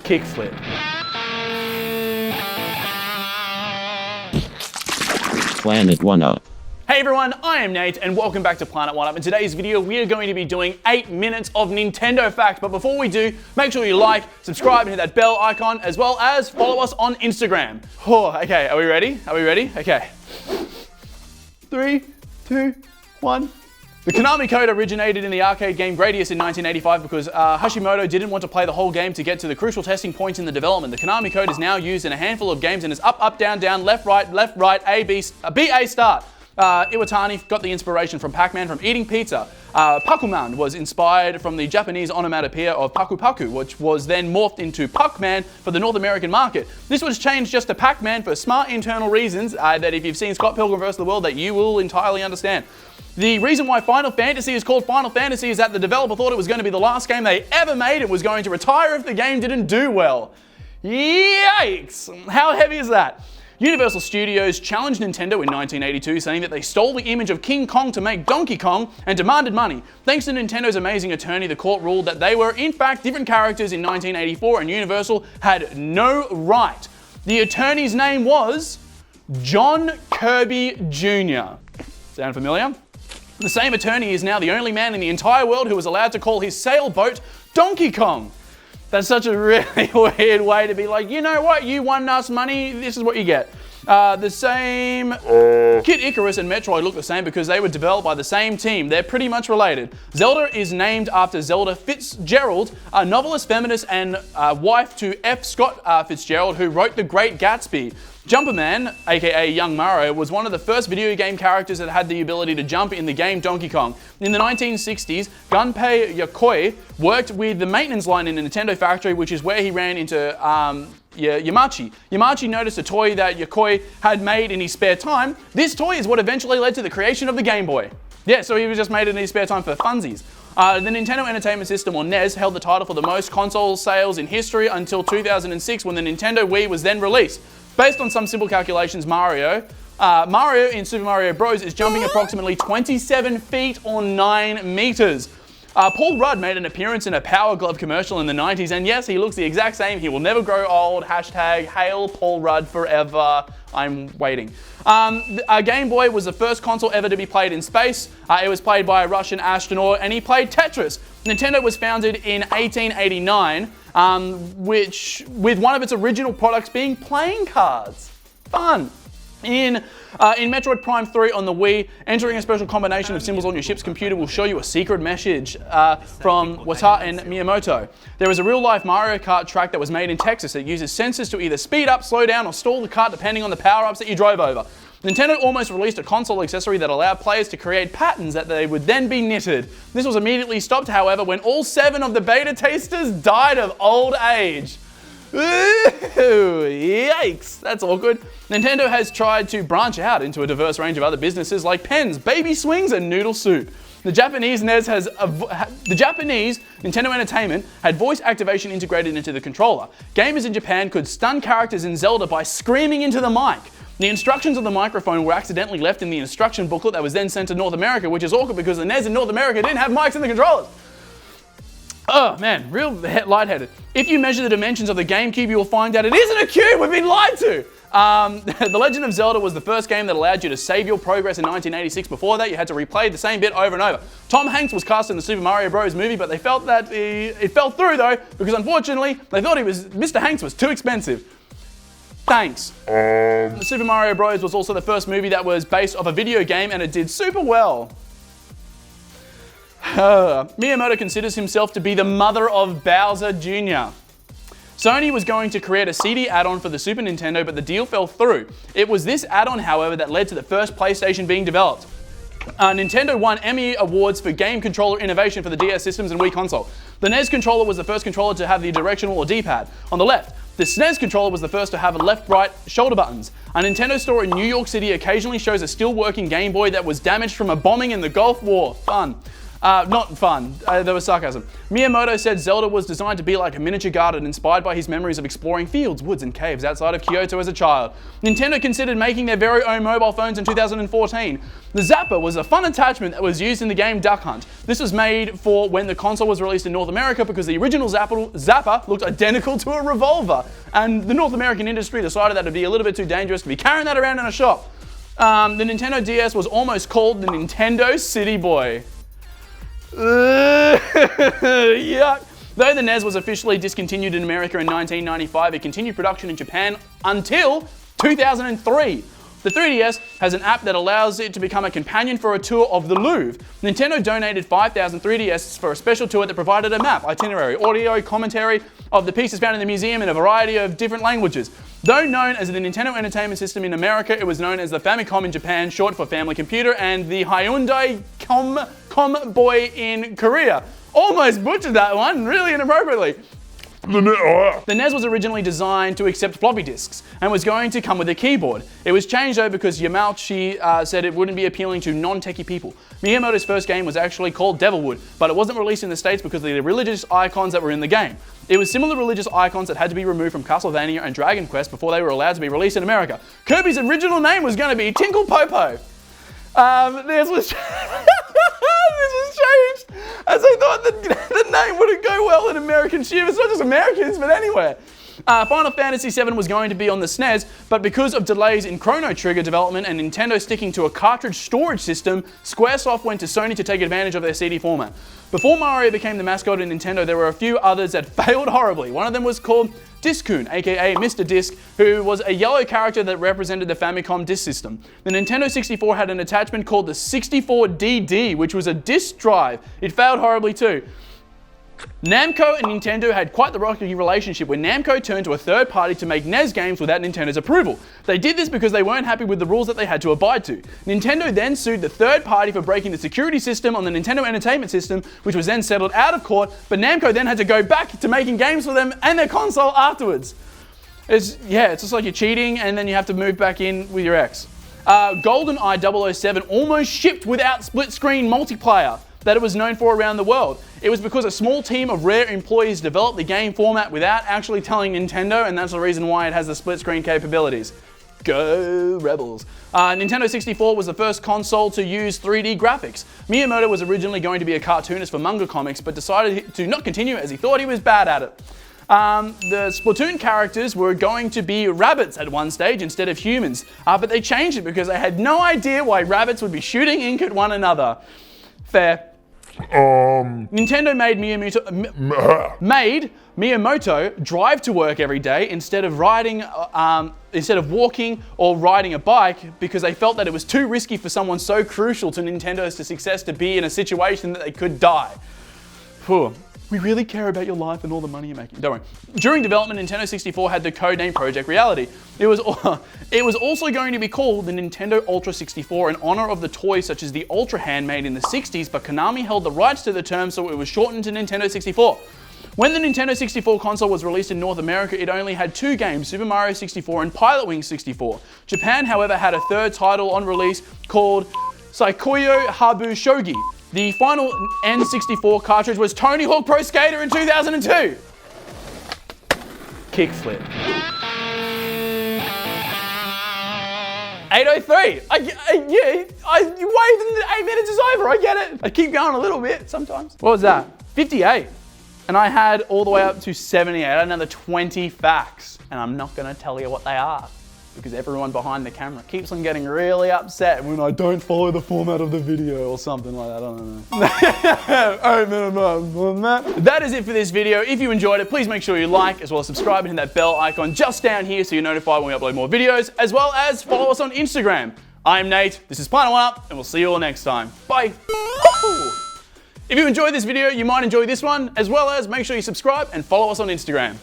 kickflip. Planet 1UP. Hey everyone, I am Nate and welcome back to Planet 1UP. In today's video, we are going to be doing 8 minutes of Nintendo facts. But before we do, make sure you like, subscribe, and hit that bell icon, as well as follow us on Instagram. Oh, okay, are we ready? Are we ready? Okay. 3, 2, 1. The Konami code originated in the arcade game Gradius in 1985 because Hashimoto didn't want to play the whole game to get to the crucial testing points in the development. The Konami code is now used in a handful of games and is up, down, down, left, right, A, B, A, start. Iwatani got the inspiration from Pac-Man from eating pizza. Pac-Man was inspired from the Japanese onomatopoeia of Paku Paku, which was then morphed into Puck-Man for the North American market. This was changed just to Pac-Man for smart internal reasons that if you've seen Scott Pilgrim vs. the World that you will entirely understand. The reason why Final Fantasy is called Final Fantasy is that the developer thought it was going to be the last game they ever made and was going to retire if the game didn't do well. Yikes! How heavy is that? Universal Studios challenged Nintendo in 1982, saying that they stole the image of King Kong to make Donkey Kong and demanded money. Thanks to Nintendo's amazing attorney, the court ruled that they were in fact different characters in 1984 and Universal had no right. The attorney's name was John Kirby Jr. Sound familiar? The same attorney is now the only man in the entire world who was allowed to call his sailboat Donkey Kong. That's such a really weird way to be like, you know what, you won us money, this is what you get. The same Kid Icarus and Metroid look the same because they were developed by the same team. They're pretty much related. Zelda is named after Zelda Fitzgerald, a novelist, feminist, and wife to F. Scott Fitzgerald, who wrote The Great Gatsby. Jumperman, aka Young Mario, was one of the first video game characters that had the ability to jump in the game Donkey Kong. In the 1960s, Gunpei Yokoi worked with the maintenance line in a Nintendo factory, which is where he ran into Yamachi. Yamachi noticed a toy that Yokoi had made in his spare time. This toy is what eventually led to the creation of the Game Boy. Yeah, so he was just made it in his spare time for funsies. The Nintendo Entertainment System, or NES, held the title for the most console sales in history until 2006 when the Nintendo Wii was then released. Based on some simple calculations, Mario in Super Mario Bros. Is jumping approximately 27 feet or 9 meters. Paul Rudd made an appearance in a Power Glove commercial in the 90s, and yes, he looks the exact same. He will never grow old. Hashtag hail Paul Rudd forever. I'm waiting. Game Boy was the first console ever to be played in space. It was played by a Russian astronaut, and he played Tetris. Nintendo was founded in 1889, with one of its original products being playing cards. Fun. In Metroid Prime 3 on the Wii, entering a special combination of symbols on your ship's computer will show you a secret message from Wata and Miyamoto. There is a real-life Mario Kart track that was made in Texas that uses sensors to either speed up, slow down, or stall the kart depending on the power-ups that you drove over. Nintendo almost released a console accessory that allowed players to create patterns that they would then be knitted. This was immediately stopped, however, when all 7 of the beta testers died of old age. Ooh, yikes, that's awkward. Nintendo has tried to branch out into a diverse range of other businesses like pens, baby swings, and noodle soup. The Japanese Nintendo Entertainment had voice activation integrated into the controller. Gamers in Japan could stun characters in Zelda by screaming into the mic. The instructions of the microphone were accidentally left in the instruction booklet that was then sent to North America, which is awkward because the NES in North America didn't have mics in the controllers. Oh man, real lightheaded. If you measure the dimensions of the GameCube, you will find that it isn't a cube, we've been lied to. The Legend of Zelda was the first game that allowed you to save your progress in 1986. Before that, you had to replay the same bit over and over. Tom Hanks was cast in the Super Mario Bros. Movie, but they felt that it fell through though, because unfortunately, they thought Mr. Hanks was too expensive. Thanks. Super Mario Bros. Was also the first movie that was based off a video game, and it did super well. Miyamoto considers himself to be the mother of Bowser Jr. Sony was going to create a CD add-on for the Super Nintendo, but the deal fell through. It was this add-on, however, that led to the first PlayStation being developed. Nintendo won Emmy Awards for game controller innovation for the DS systems and Wii console. The NES controller was the first controller to have the directional or D-pad on the left. The SNES controller was the first to have left-right shoulder buttons. A Nintendo store in New York City occasionally shows a still-working Game Boy that was damaged from a bombing in the Gulf War. Fun. Not fun. There was sarcasm. Miyamoto said Zelda was designed to be like a miniature garden inspired by his memories of exploring fields, woods, and caves outside of Kyoto as a child. Nintendo considered making their very own mobile phones in 2014. The Zapper was a fun attachment that was used in the game Duck Hunt. This was made for when the console was released in North America because the original Zapper looked identical to a revolver. And the North American industry decided that it'd be a little bit too dangerous to be carrying that around in a shop. The Nintendo DS was almost called the Nintendo City Boy. Yuck. Though the NES was officially discontinued in America in 1995, it continued production in Japan until 2003. The 3DS has an app that allows it to become a companion for a tour of the Louvre. Nintendo donated 5,000 3DSs for a special tour that provided a map, itinerary, audio, commentary of the pieces found in the museum in a variety of different languages. Though known as the Nintendo Entertainment System in America, it was known as the Famicom in Japan, short for Family Computer, and the Hyundai Comboy in Korea. Almost butchered that one, really inappropriately. The NES was originally designed to accept floppy disks and was going to come with a keyboard. It was changed though because Yamauchi said it wouldn't be appealing to non-techie people. Miyamoto's first game was actually called Devilwood, but it wasn't released in the States because of the religious icons that were in the game. It was similar religious icons that had to be removed from Castlevania and Dragon Quest before they were allowed to be released in America. Kirby's original name was going to be Tinkle Popo. This was changed as they thought that the name wouldn't go well in American shivers, not just Americans, but anywhere. Final Fantasy VII was going to be on the SNES, but because of delays in Chrono Trigger development and Nintendo sticking to a cartridge storage system, Squaresoft went to Sony to take advantage of their CD format. Before Mario became the mascot in Nintendo, there were a few others that failed horribly. One of them was called Discoon, aka Mr. Disc, who was a yellow character that represented the Famicom disk system. The Nintendo 64 had an attachment called the 64DD, which was a disk drive. It failed horribly too. Namco and Nintendo had quite the rocky relationship where Namco turned to a third party to make NES games without Nintendo's approval. They did this because they weren't happy with the rules that they had to abide to. Nintendo then sued the third party for breaking the security system on the Nintendo Entertainment System, which was then settled out of court, but Namco then had to go back to making games for them and their console afterwards. It's just like you're cheating and then you have to move back in with your ex. GoldenEye 007 almost shipped without split-screen multiplayer that it was known for around the world. It was because a small team of rare employees developed the game format without actually telling Nintendo, and that's the reason why it has the split-screen capabilities. Go Rebels. Nintendo 64 was the first console to use 3D graphics. Miyamoto was originally going to be a cartoonist for manga comics, but decided to not continue as he thought he was bad at it. The Splatoon characters were going to be rabbits at one stage instead of humans, but they changed it because they had no idea why rabbits would be shooting ink at one another. Fair. Nintendo made Miyamoto drive to work every day instead of walking or riding a bike because they felt that it was too risky for someone so crucial to Nintendo's success to be in a situation that they could die. Whew. We really care about your life and all the money you're making. Don't worry. During development, Nintendo 64 had the codename Project Reality. It was also going to be called the Nintendo Ultra 64 in honor of the toys such as the Ultra Hand made in the 60s, but Konami held the rights to the term, so it was shortened to Nintendo 64. When the Nintendo 64 console was released in North America, it only had two games, Super Mario 64 and Pilot Wings 64. Japan, however, had a third title on release called Saikoyo Habu Shogi. The final N64 cartridge was Tony Hawk Pro Skater in 2002. Kickflip. 8:03. You waved and the 8 minutes is over. I get it. I keep going a little bit sometimes. What was that? 58. And I had all the way up to 78. I had another 20 facts. And I'm not going to tell you what they are, because everyone behind the camera keeps on getting really upset when I don't follow the format of the video or something like that. I don't know. That is it for this video. If you enjoyed it, please make sure you like, as well as subscribe and hit that bell icon just down here so you're notified when we upload more videos, as well as follow us on Instagram. I'm Nate, this is Planet One Up, and we'll see you all next time. Bye. If you enjoyed this video, you might enjoy this one, as well as make sure you subscribe and follow us on Instagram.